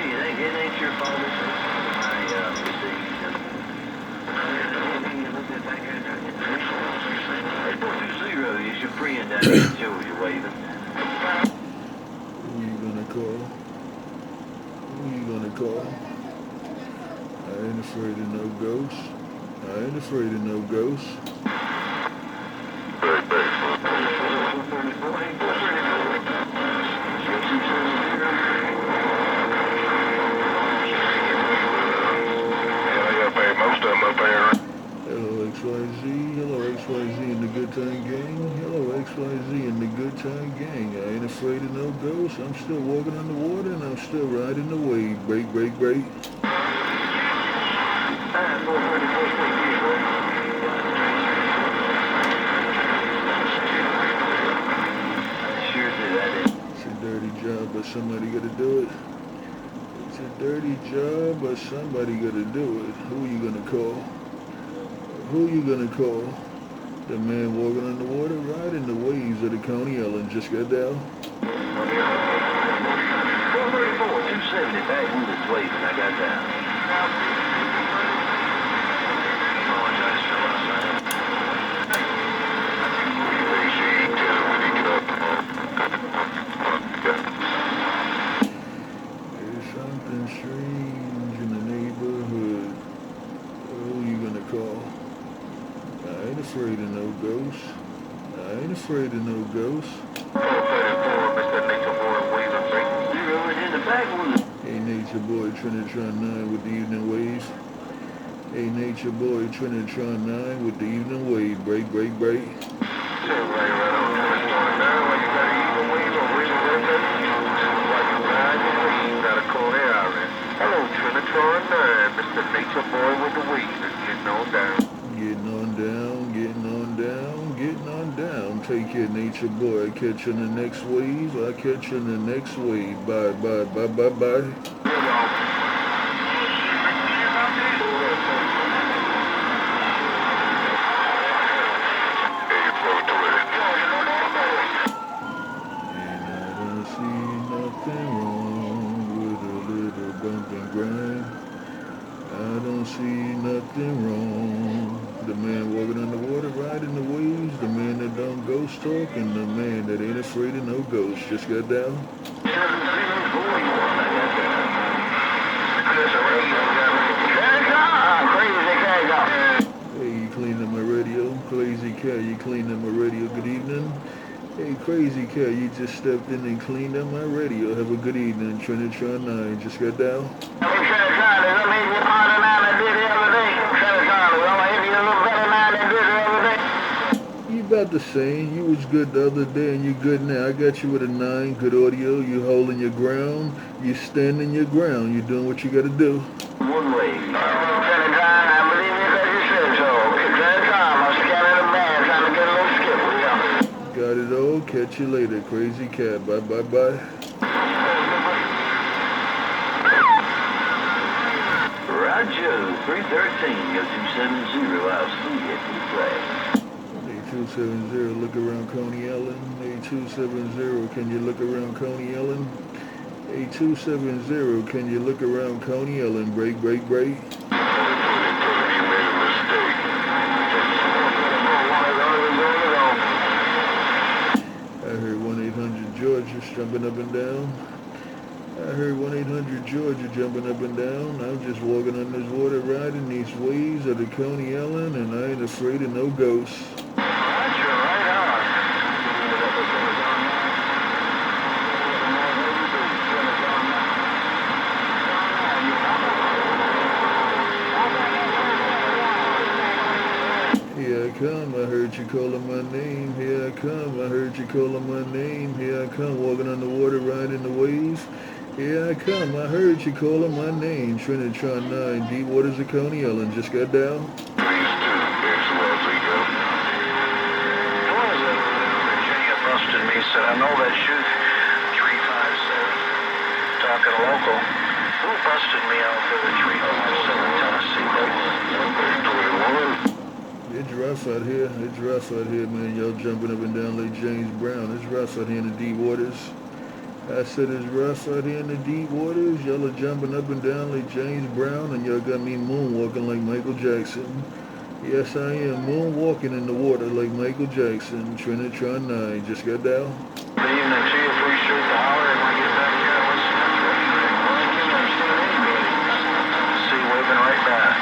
you, it ain't your fault. It's my Hey, 420, you should free in down here and show you're waving. Who you gonna call? Who you gonna call? I ain't afraid of no ghosts. I ain't afraid of no ghosts. Hello XYZ, hello XYZ in the good time gang, hello XYZ in the good time gang. I ain't afraid of no ghosts, I'm still walking on the water and I'm still riding the wave. Break, break, break. It's a dirty job, but somebody gotta do it. It's a dirty job, but somebody gotta do it. Who you gonna call? Who you gonna call? The man walking on the water, riding the waves of the Coney Island just got down. 434, 270, back with its wave, and I got down. Apologize for last night. There's something strange in the neighborhood. Who you gonna call? I ain't afraid of no ghosts. I ain't afraid of no ghosts. 434, Mr. Nature Boy, waving, breaking zero, and in the back with it. Hey, Nature Boy, Trinitron9 with the evening waves. Hey, Nature Boy, Trinitron9 with the evening wave. Break, break, break. Hello, Trinitron9, Mr. Nature Boy with the wave is getting on down. Getting on down, getting on down, getting on down. Take care, Nature Boy. I catch you in the next wave. I catch you in the next wave. Bye, bye, bye, bye, bye. And I don't see nothing wrong with a little bump and grind. I don't see nothing wrong. The man walking on the water, riding the waves. The man that don't ghost talk, and the man that ain't afraid of no ghosts. Just got down. Hey, you cleaned up my radio. Crazy cat, you cleaned up my radio. Good evening. Hey, Crazy cat, you just stepped in and cleaned up my radio. Have a good evening. Trinitron9 just got down. You about the same. You was good the other day and you good now. I got you with a 9. Good audio. You holding your ground. You standing your ground. You doing what you got to do. One way. I believe you because you said so. It's that time. I'm scanning the band, trying to get a little skip. Got it all. Catch you later. Crazy cat. Bye, bye, bye. Roger. 313. Go 270. I'll see you at the flag. 8270, look around Coney Island. 8270, can you look around Coney Island? 8270, can you look around Coney Island? Break, break, break. I heard 1-800-Georgia jumping up and down. I heard 1-800-Georgia jumping up and down. I'm just walking on this water, riding these waves of the Coney Island, and I ain't afraid of no ghosts. Here I come, I heard you calling my name. Here I come, I heard you calling my name. Here I come, walking on the water, riding the waves. Here I come, I heard you calling my name. Trinitron9, deep waters of Coney Island, just got down. Virginia busted me, said I know that shoot. 357, talking to local. Who busted me out for the 357 Tennessee? It's rough out here. It's rough out here, man. Y'all jumping up and down like James Brown. It's rough out here in the deep waters. I said it's rough out here in the deep waters. Y'all are jumping up and down like James Brown, and y'all got me moonwalking like Michael Jackson. Yes, I am moonwalking in the water like Michael Jackson. Trinitron9 just got down. Good evening to you. Free street to holler when I get back here. I can't understand anybody. See, waving right back.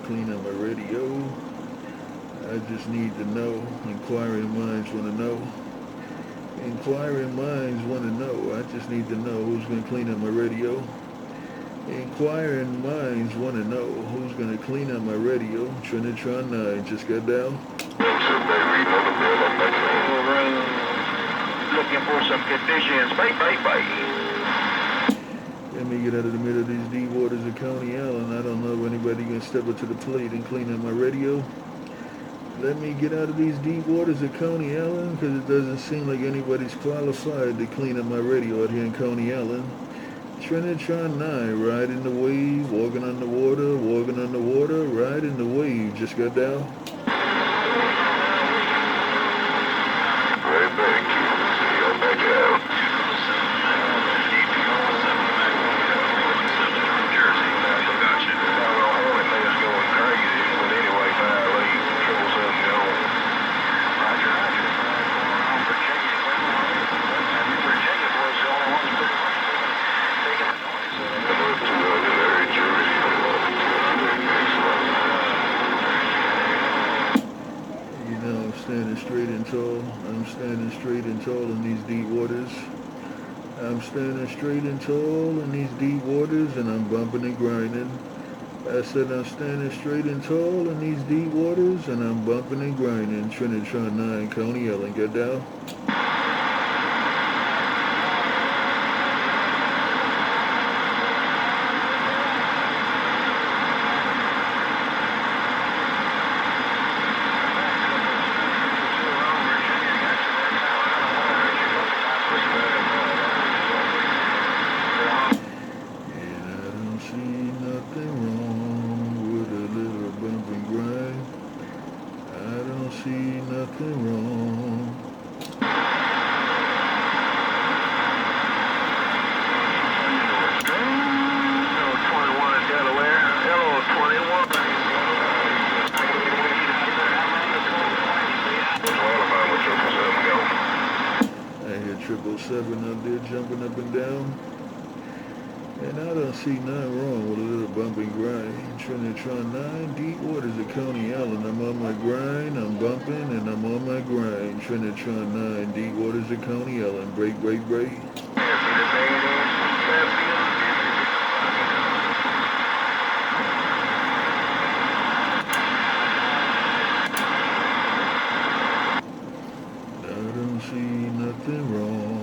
Clean up my radio. I just need to know. Inquiring minds want to know. Inquiring minds want to know. I just need to know who's going to clean up my radio. Inquiring minds want to know who's going to clean up my radio. Trinitron9 just got down. Looking for some conditions. Bye. Let me get out of the middle of these deep waters of Coney Island. I don't know if anybody can step up to the plate and clean up my radio. Let me get out of these deep waters of Coney Island, because it doesn't seem like anybody's qualified to clean up my radio out here in Coney Island. Trinitron9, riding the wave, walking on the water, riding the wave, just got down. Right back. See you back out. Standing straight and tall. I'm standing straight and tall in these deep waters. I'm standing straight and tall in these deep waters, and I'm bumping and grinding. I said I'm standing straight and tall in these deep waters, and I'm bumping and grinding. Trinitron9, Coney Island, get down. Nothing wrong. I hear 777 out there jumping up and down. And I don't see nothing wrong with a little bump and grind. Trinitron9, deep waters of Coney Island. I'm on my grind, I'm bumping, and I'm on my grind. Trinitron9, deep waters of Coney Island. Break. I don't see nothing wrong.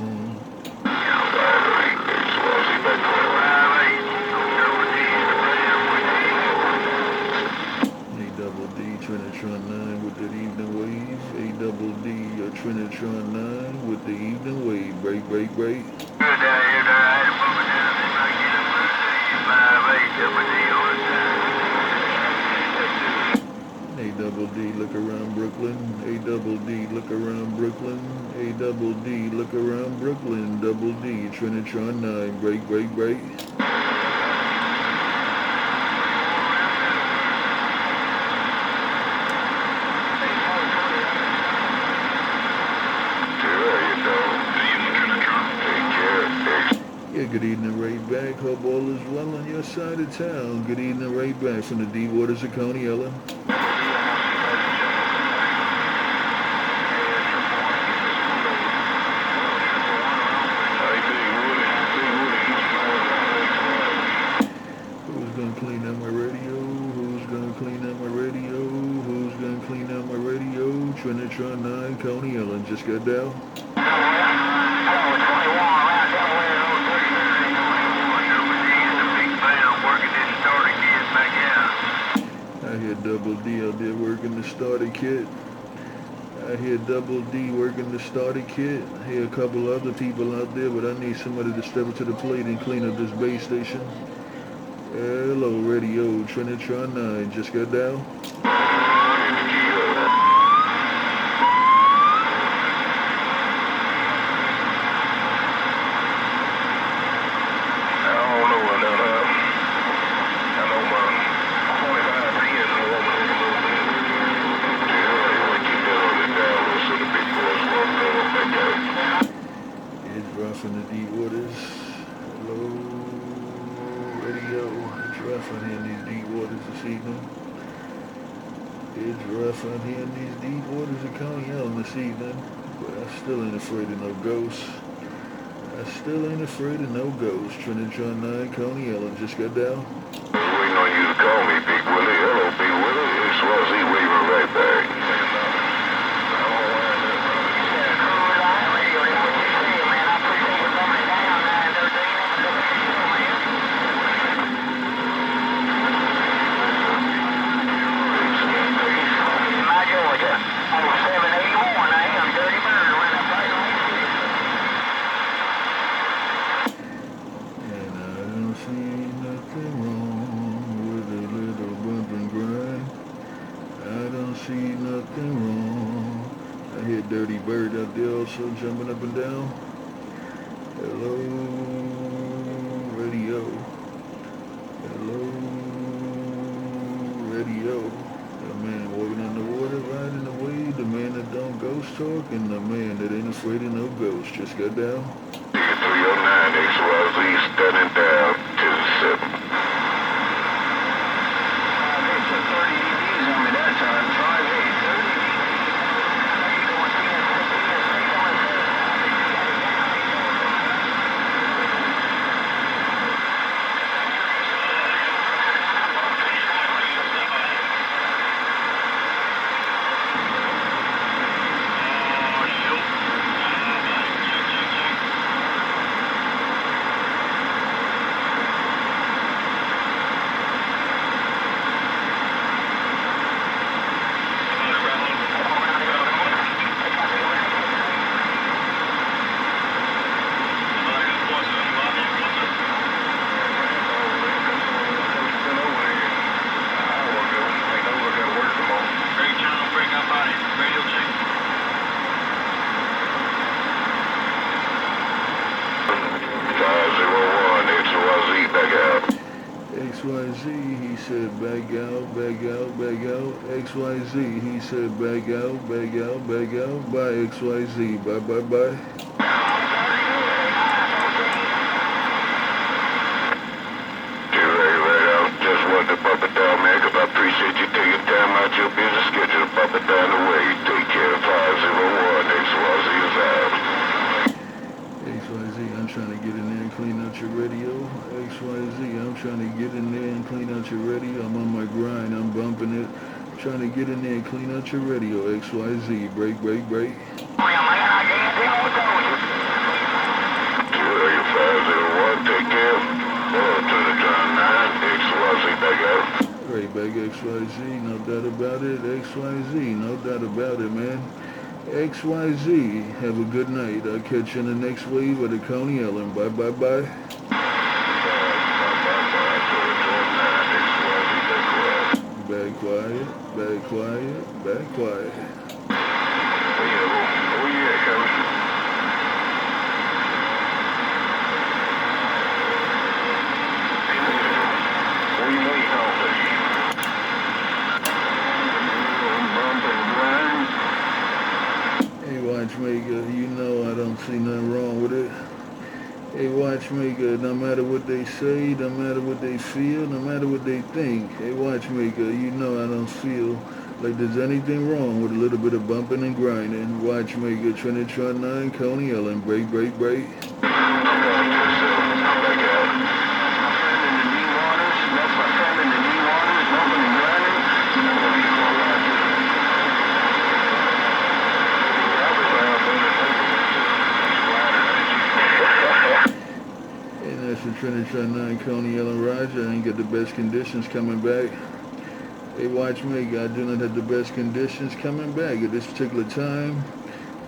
Trinitron9 with the evening wave. A-double-D, a Trinitron9 with the evening wave. Break. A-double-D, look around Brooklyn. A-double-D, look around Brooklyn. A-double-D, look around Brooklyn. Double D, Trinitron9, break. Yeah, good evening, right back. Hope all is well on your side of town. Good evening, right back from the deep waters of Coney Island. Who's gonna clean up my radio? Who's gonna clean up my radio? Who's gonna clean up my radio? Trinitron9, Coney Island, just got down. I hear Double D out there working the starter kit. I hear Double D working the starter kit. I hear a couple other people out there, but I need somebody to step up to the plate and clean up this base station. Hello, radio, Trinitron9, just got down. From the deep waters. Hello, radio. It's rough out here in these deep waters this evening. It's rough out here in these deep waters of Coney Island this evening. But I still ain't afraid of no ghosts. I still ain't afraid of no ghosts. Trinitron9, Coney Island just got down. Waiting on you to call me, Big Willie. Hello, Big Willie. XYZ waving right back. See nothing wrong. I hear Dirty Bird out there also jumping up and down. Hello, radio. Hello, radio. The man walking on the water, riding the wave. The man that don't ghost talk, and the man that ain't afraid of no ghosts just got down. 309 XYZ standing down to the 7. XYZ, he said bag out, bag out, bag out. XYZ, he said bag out, bag out, bag out. Bye XYZ, bye bye bye. Just wanted to pop it down, man, because I appreciate you taking time out your busy schedule to pop it down the way. Take care. 501 XYZ is out. XYZ, I'm trying to get in there and clean out your radio. XYZ, I'm trying to get in there and clean out your radio. I'm on my grind, I'm bumping it. Trying to get in there and clean out your radio. XYZ, break, break, break. 501, take care. Trinitron9, XYZ back out. Right back XYZ, no doubt about it. XYZ, no doubt about it, man. XYZ, have a good night. I'll catch you in the next wave of the Coney Island. Bye, bye, bye. Back quiet, back quiet, back quiet. Oh yeah, coach. What do you mean, Hey, Watchmaker, you know I don't see nothing wrong with it. Hey, Watchmaker, no matter what they say, no matter what they feel, no matter what they think. Hey, Watchmaker, you know I don't feel like there's anything wrong with a little bit of bumping and grinding. Watchmaker, Trinitron9, Coney Island, break, break, break. Trinitron9, Coney Island, Roger. I ain't got the best conditions coming back. Hey, watchmaker, I do not have the best conditions coming back at this particular time,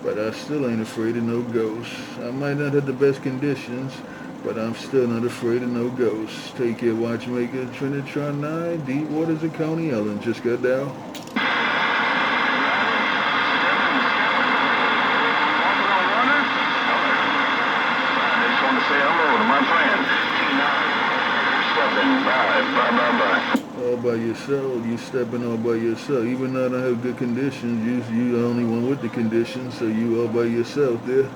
but I still ain't afraid of no ghosts. I might not have the best conditions, but I'm still not afraid of no ghosts. Take care, watchmaker. Trinitron9, Deep Waters of Coney Ellen. Just got down. Say hello to my friend. Stepping bye. All by yourself, you stepping all by yourself. Even though I don't have good conditions, you the only one with the conditions, so you all by yourself there.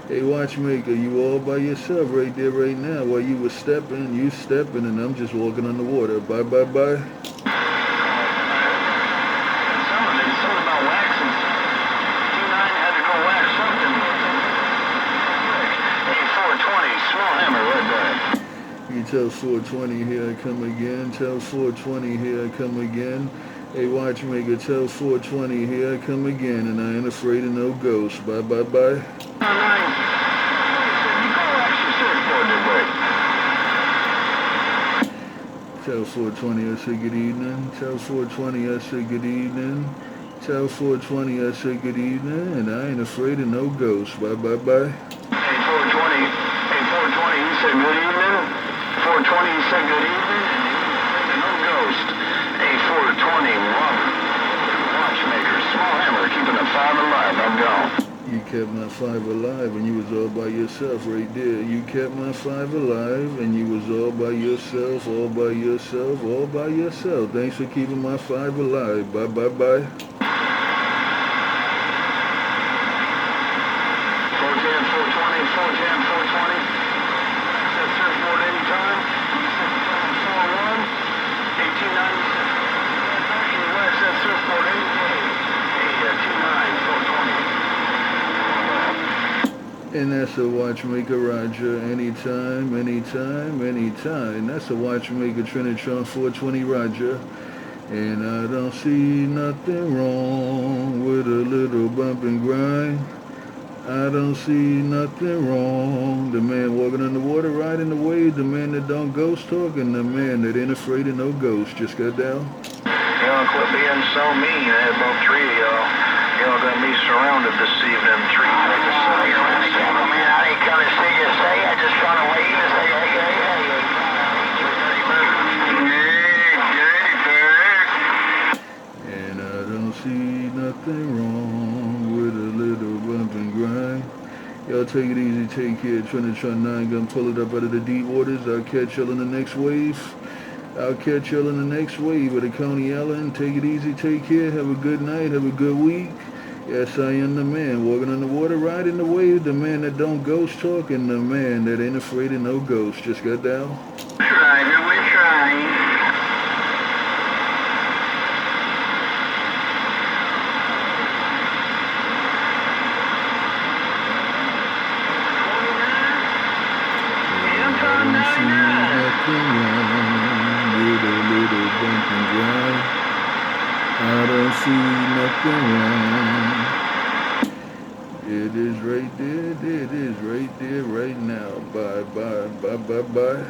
Hey, watchmaker, you all by yourself right there, right now. While you was stepping, you stepping, and I'm just walking on the water. Bye. Something about waxing. T9 had to go wax something. Hey, 420, small hammer right there. You tell 420 here I come again. Tell 420 here I come again. Hey, watchmaker, tell 420 here I come again, and I ain't afraid of no ghosts. Bye. You go wax your surfboard today. Tell 420 I say good evening. Tell 420 I say good evening. Tell 420 I say good evening, and I ain't afraid of no ghosts. Bye. Hey, 420, you said good evening? 420, you said good evening? And no ghost. Hey, 420, watchmaker, small hammer, keeping the 5 alive. I'm gone. You kept my 5 alive, and you was all by yourself right there. You kept my 5 alive, and you was all by yourself, all by yourself, all by yourself. Thanks for keeping my 5 alive. Bye. 410, 420. Access surfboard anytime. 41, 1896. You access surfboard any day. Hey, T9, 420. And that's a watchmaker, Roger. Anytime. That's a watchmaker, Trinitron 420, Roger. And I don't see nothing wrong with a little bump and grind. I don't see nothing wrong. The man walking on the water, riding the wave. The man that don't ghost talk, and the man that ain't afraid of no ghost. Just got down. Y'all quit being so mean. I had about 3 of y'all. Y'all got me surrounded this evening. 3 like a man, I didn't come to see you say. I just come to wave and say, hey. And I don't see nothing wrong with a little bump and grind. Y'all take it easy, take care. Trinitron9 gonna pull it up out of the deep waters. I'll catch y'all in the next wave. Of the Coney Ellen. Take it easy, take care. Have a good night, have a good week. Yes, I am the man, walking on the water, riding the wave. The man that don't ghost talk, and the man that ain't afraid of no ghost. Just got down. We're trying. I don't see nothing wrong. It is right there, right now. Bye.